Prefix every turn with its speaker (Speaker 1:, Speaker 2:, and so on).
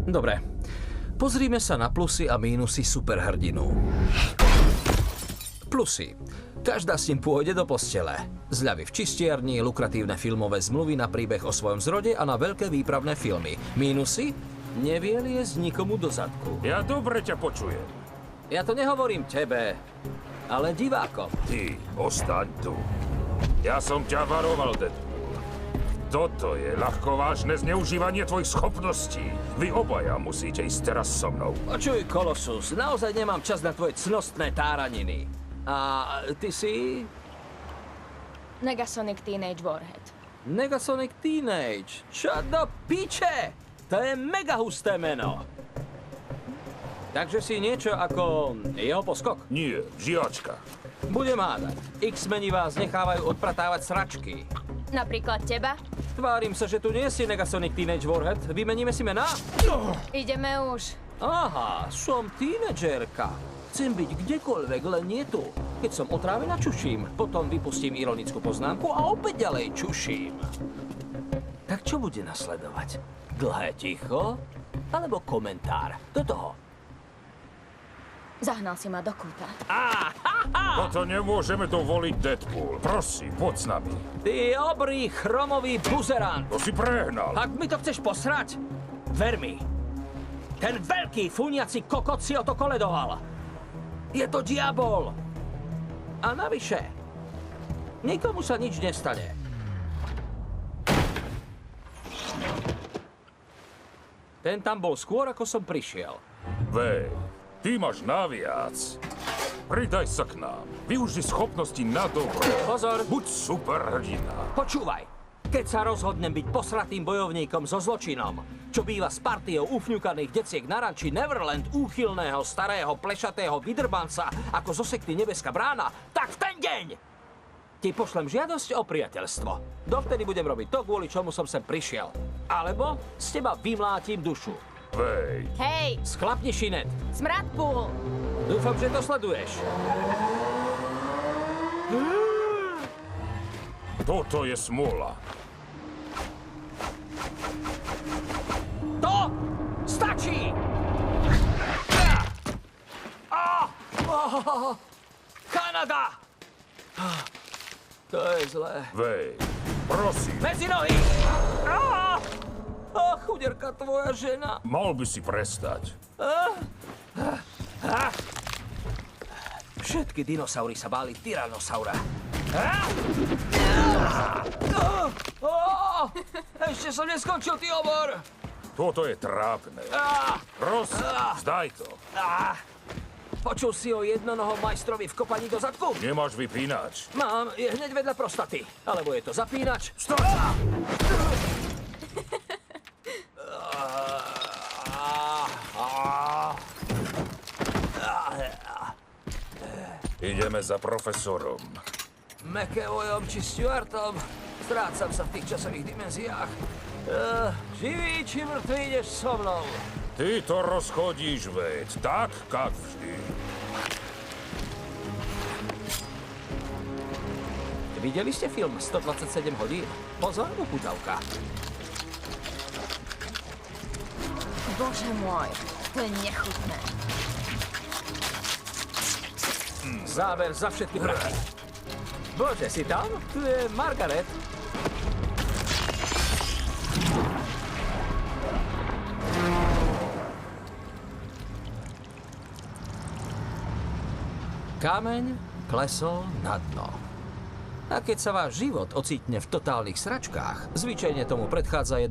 Speaker 1: Dobre. Pozrime sa na plusy a mínusy superhrdinu. Plusy. Každá s ním pôjde do postele. Zľavy v čistierni, lukratívne filmové zmluvy na príbeh o svojom zrode a na veľké výpravné filmy. Mínusy? Nevie liesť nikomu do zadku.
Speaker 2: Ja dobre ťa počujem.
Speaker 1: Ja to nehovorím tebe, ale divákom.
Speaker 2: Ty, ostaň tu. Ja som ťa varoval, Deadpool. Toto je ľahkovážne zneužívanie tvojich schopností. Vy obaja musíte ísť teraz so mnou.
Speaker 1: Počuj, Colossus, naozaj nemám čas na tvoje cnostné táraniny. A ty si...
Speaker 3: Negasonic Teenage Warhead.
Speaker 1: Negasonic Teenage. Čo do piče? To je mega husté meno. Takže si niečo ako jeho poskok?
Speaker 2: Nie, žiačka.
Speaker 1: Budem hádať. X-meni vás nechávajú odpratávať sračky.
Speaker 3: Napríklad teba?
Speaker 1: Tvárim sa, že tu nie si Negasonic Teenage Warhead. Vymeníme si mená?
Speaker 3: Ideme už.
Speaker 1: Aha, som tínedžerka. Chcem byť kdekoľvek, len nie tu. Keď som otrávená, čuším. Potom vypustím ironickú poznámku a opäť ďalej čuším. Tak čo bude nasledovať? Dlhé ticho? Alebo komentár? Do toho.
Speaker 3: Zahnal si ma do kúta.
Speaker 2: Toto nemôžeme dovoliť, Deadpool. Prosím, poď s nami.
Speaker 1: Ty obrý chromový buzerant.
Speaker 2: To si prehnal.
Speaker 1: Ak mi to chceš posrať, ver mi. Ten veľký funiaci kokot si o to koledoval. Je to diabol. A navyše, nikomu sa nič nestane. Ten tam bol skôr, ako som prišiel.
Speaker 2: Vej, ty máš naviac. Pridaj sa k nám. Využi schopnosti na dobro.
Speaker 1: Pozor.
Speaker 2: Buď superhrdina.
Speaker 1: Počúvaj. Keď sa rozhodnem byť posratým bojovníkom so zločinom, čo býva s partiou ufňukaných deciek na ranči Neverland, úchylného, starého, plešatého vydrbanca, ako zo sekty Nebeská brána, tak v ten deň ti pošlem žiadosť o priateľstvo. Dovtedy budem robiť to, kvôli čomu som sem prišiel. Alebo z teba vymlátim dušu.
Speaker 2: Vej,
Speaker 3: Hej,
Speaker 1: Sklapni šinet.
Speaker 3: Smradpool!
Speaker 1: Dúfam, že to sleduješ.
Speaker 2: toto je smola.
Speaker 1: To stačí! Kanada! To je zlé.
Speaker 2: Vej, prosím,
Speaker 1: Medzi nohy! Chuderka tvoja žena.
Speaker 2: mal by si prestať.
Speaker 1: Všetky dinosaury sa báli Tyrannosaura. Ešte som neskončil, ty obor!
Speaker 2: Toto je trápne. Prosím, zdaj to.
Speaker 1: Počul si o jednonohom majstrovi v kopaní do zadku?
Speaker 2: Nemáš vypínač.
Speaker 1: Mám, je hneď vedľa prostaty. Alebo je to zapínač?
Speaker 2: Stop! Ideme za profesorom.
Speaker 1: McAvoyom či Stuartom? Strácam sa v tých časových dimenziách. Živý či mŕtvý, ideš so mnou.
Speaker 2: Ty to rozchodíš, veď, tak, jak vždy.
Speaker 1: Videli ste film 127 hodín? Pozor, uputavka.
Speaker 3: Bože môj, to je nechutné.
Speaker 1: Záber za všetky prachy. Bože, si tam? Tu je Margaret. Kameň klesol na dno. A keď sa váš život ocitne v totálnych sračkách, zvyčajne tomu predchádza jedna